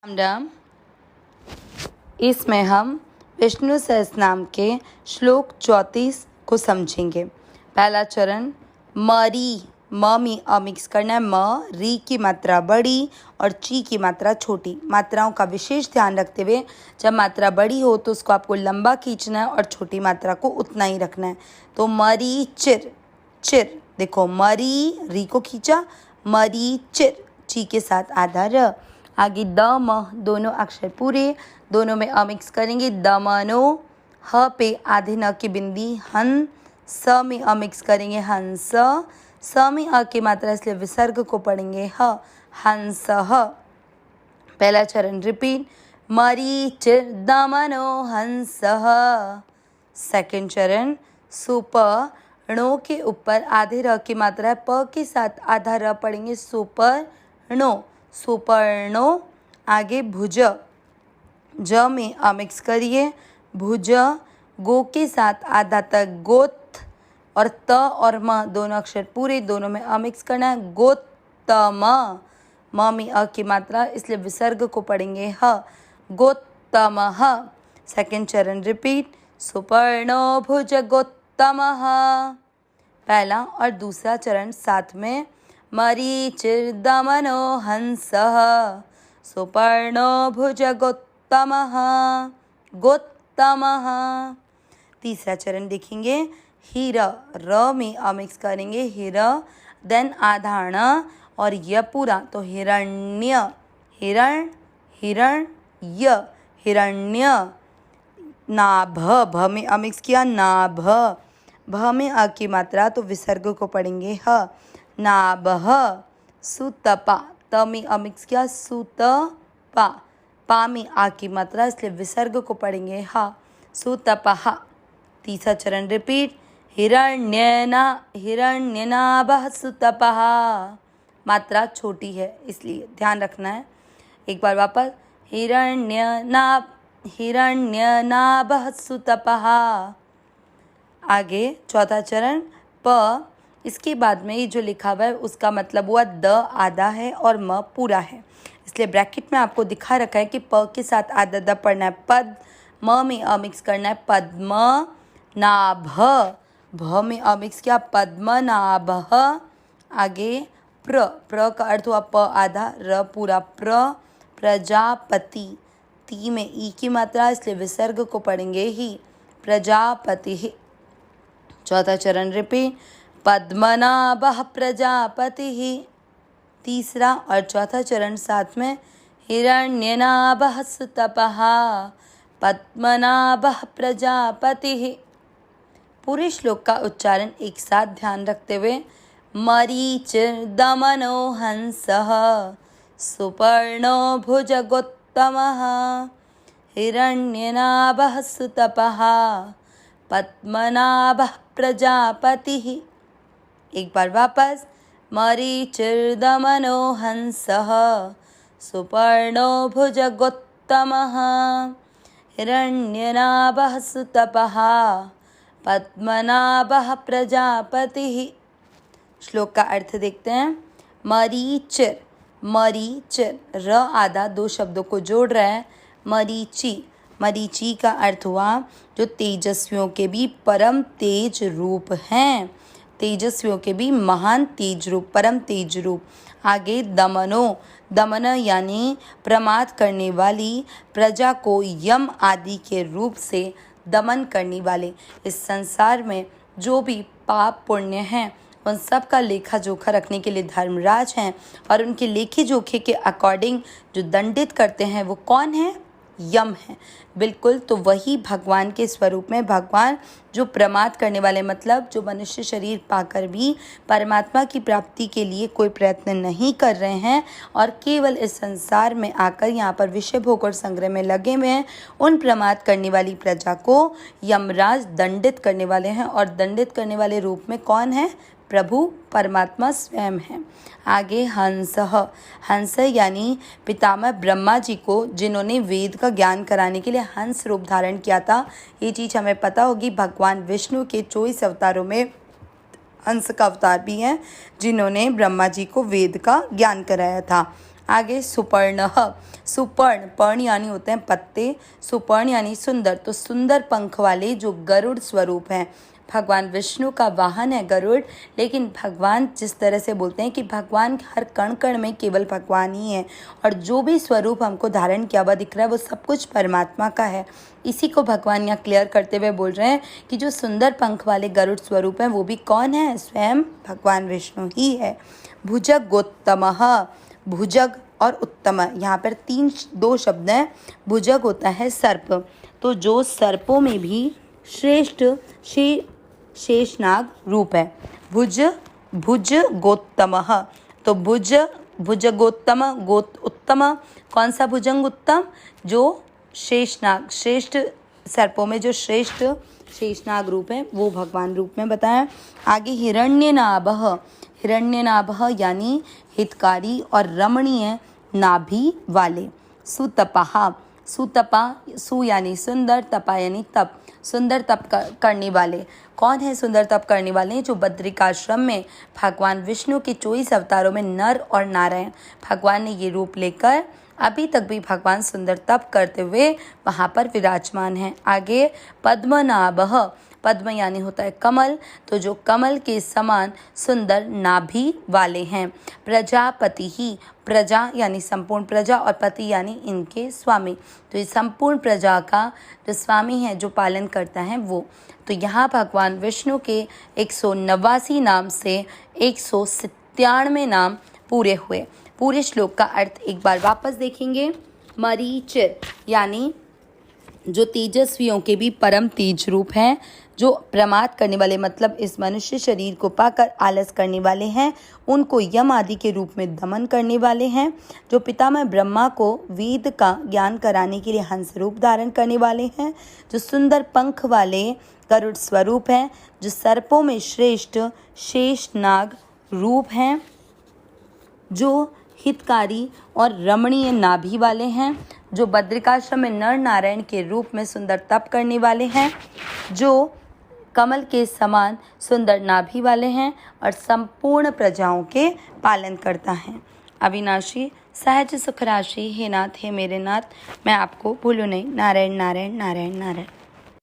राम राम। इसमें हम विष्णु सहस्रनाम के श्लोक 34 को समझेंगे। पहला चरण मरी, म में अ मिक्स करना है। म री की मात्रा बड़ी और ची की मात्रा छोटी। मात्राओं का विशेष ध्यान रखते हुए जब मात्रा बड़ी हो तो उसको आपको लंबा खींचना है और छोटी मात्रा को उतना ही रखना है। तो मरी चिर, चिर देखो, मरी री को खींचा, मरी चिर ची के साथ आधा र। आगे द म दोनों अक्षर पूरे, दोनों में अ मिक्स करेंगे। दमनो, ह पे आधे न की बिंदी हन, स में अ मिक्स करेंगे हंस, स में अ की मात्रा इसलिए विसर्ग को पढ़ेंगे ह, हंस ह। पहला चरण रिपीट, मरीचिर दमनो हंस ह। सेकेंड चरण सुप, णो के ऊपर आधे र की मात्रा है, प के साथ आधा र पढ़ेंगे सुपर्णो, सुपर्णो। आगे भुज, ज में अ मिक्स करिए, भुज, गो के साथ आधा तक गोत और त और म दोनों अक्षर पूरे, दोनों में अ मिक्स करना है गोत्तम। म में अ की मात्रा इसलिए विसर्ग को पढ़ेंगे ह, गोत्तम ह। सेकेंड चरण रिपीट, सुपर्णो भुज गोत्तम ह। पहला और दूसरा चरण साथ में, मरीचिर दमनो हंस ह, सुपर्णो भुज गोत्तम ह, गोत्तम ह। तीसरा चरण देखेंगे, हीर, र में अ मिक्स करेंगे हीर, देन आधा ण और य पूरा, तो हिरण्य, हिरण, हिरण्य, हिरण्य। नाभ, भ में अ मिक्स किया नाभ, भ में अ की मात्रा तो विसर्ग को पढ़ेंगे ह, नाभः। सुतपा, त में अ मिक्स किया सुतपा, पा में आ की मात्रा इसलिए विसर्ग को पढ़ेंगे हा, सुतपः। तीसरा चरण रिपीट, हिरण्यनाभः सुतपः। मात्रा छोटी है इसलिए ध्यान रखना है। एक बार वापस, हिरण्यनाभः सुतपः। आगे चौथा चरण प, इसके बाद में ये जो लिखा हुआ है उसका मतलब हुआ द आधा है और म पूरा है, इसलिए ब्रैकेट में आपको दिखा रखा है कि प के साथ आधा द पढ़ना है पद, म में अ मिक्स करना है पद्म नाभ, भ में अ मिक्स किया पद्मनाभः। आगे प्र, प्र का अर्थ हुआ प आधा र पूरा, प्रजापति, ती में ई की मात्रा इसलिए विसर्ग को पढ़ेंगे ही, प्रजापति। चौथा चरण रिपीट, पद्मनाभः प्रजापतिः। तीसरा और चौथा चरण साथ में, हिरण्यनाभः सुतपः, पद्मनाभः प्रजापतिः। पूरे श्लोक का उच्चारण एक साथ ध्यान रखते हुए, मरीचिर दमनो हंसः, सुपर्णो भुज गोत्तमः, हिरण्यनाभः सुतपः, पद्मनाभः प्रजापतिः। एक बार वापस, मरीचिर दमनो हंसः, सुपर्णो भुज गोत्तमः, हिरण्यनाभः सुतपः, पद्मनाभः प्रजापतिः। श्लोक का अर्थ देखते हैं। मरीचिर, मरीचिर र आधा दो शब्दों को जोड़ रहा है, मरीचि, मरीचि का अर्थ हुआ जो तेजस्वियों के भी परम तेज रूप हैं, तेजस्वियों के भी महान तेज रूप, परम तेज रूप। आगे दमनो, दमन यानी प्रमाद करने वाली, प्रजा को यम आदि के रूप से दमन करने वाले। इस संसार में जो भी पाप पुण्य हैं उन सब का लेखा जोखा रखने के लिए धर्मराज हैं, और उनके लेखे जोखे के अकॉर्डिंग जो दंडित करते हैं वो कौन है? यम है। बिल्कुल, तो वही भगवान के स्वरूप में, भगवान जो प्रमाद करने वाले, मतलब जो मनुष्य शरीर पाकर भी परमात्मा की प्राप्ति के लिए कोई प्रयत्न नहीं कर रहे हैं और केवल इस संसार में आकर यहाँ पर विषय भोग और संग्रह में लगे हुए हैं, उन प्रमाद करने वाली प्रजा को यमराज दंडित करने वाले हैं। और दंडित करने वाले रूप में कौन है? प्रभु परमात्मा स्वयं है। आगे हंस, हंस यानी पितामह ब्रह्मा जी को जिन्होंने वेद का ज्ञान कराने के लिए हंस रूप धारण किया था। ये चीज़ हमें पता होगी, भगवान विष्णु के 24 अवतारों में हंस का अवतार भी है जिन्होंने ब्रह्मा जी को वेद का ज्ञान कराया था। आगे सुपर्णः, सुपर्ण, पर्ण यानी होते हैं पत्ते, सुपर्ण यानी सुंदर, तो सुंदर पंख वाले जो गरुड़ स्वरूप हैं। भगवान विष्णु का वाहन है गरुड़, लेकिन भगवान जिस तरह से बोलते हैं कि भगवान हर कण कण में केवल भगवान ही है, और जो भी स्वरूप हमको धारण किया हुआ दिख रहा है वो सब कुछ परमात्मा का है। इसी को भगवान यहाँ क्लियर करते हुए बोल रहे हैं कि जो सुंदर पंख वाले गरुड़ स्वरूप हैं वो भी कौन है, स्वयं भगवान विष्णु ही है। भुजगोत्तमः, भुजग और उत्तम, यहाँ पर दो शब्द हैं। भुजग होता है सर्प, तो जो सर्पों में भी श्रेष्ठ शेषनाग रूप है। भुजगोत्तमः, तो भुजगोत्तम, उत्तम, कौन सा भुजंग उत्तम, जो शेषनाग, श्रेष्ठ सर्पों में जो श्रेष्ठ शेषनाग रूप है वो भगवान रूप में बताया। आगे हिरण्यनाभः, हिरण्यनाभः यानी हितकारी और रमणीय नाभि वाले। सुतपः, सुतपा, सु यानी सुंदर, तपा यानी तप, सुंदर तप करने वाले। कौन है सुंदर तप करने वाले? जो बद्रिकाश्रम में भगवान विष्णु के 24 अवतारों में नर और नारायण भगवान ने ये रूप लेकर अभी तक भी भगवान सुंदर तप करते हुए वहाँ पर विराजमान हैं। आगे पद्मनाभः, पद्म यानी होता है कमल, तो जो कमल के समान सुंदर नाभि वाले हैं। प्रजापति ही, प्रजा यानी संपूर्ण प्रजा और पति यानी इनके स्वामी, तो ये संपूर्ण प्रजा का जो स्वामी है, जो पालन करता है वो। तो यहाँ भगवान विष्णु के 189 नाम से 197 नाम पूरे हुए। पूरे श्लोक का अर्थ एक बार वापस देखेंगे। मरीचिर यानी जो तेजस्वियों के भी परम तेज रूप हैं, जो प्रमाद करने वाले, मतलब इस मनुष्य शरीर को पाकर आलस करने वाले हैं, उनको यम आदि के रूप में दमन करने वाले हैं। जो पितामह ब्रह्मा को वेद का ज्ञान कराने के लिए हंस रूप धारण करने वाले हैं। जो सुंदर पंख वाले गरुड़ स्वरूप हैं। जो सर्पों में श्रेष्ठ शेषनाग रूप हैं। जो हितकारी और रमणीय नाभि वाले हैं। जो बद्रिकाश्रम में नर नारायण के रूप में सुंदर तप करने वाले हैं। जो कमल के समान सुंदर नाभि वाले हैं और संपूर्ण प्रजाओं के पालन करता है। अविनाशी सहज सुख राशि, हे नाथ हे मेरे नाथ, मैं आपको भूलूं नहीं। नारायण नारायण नारायण नारायण।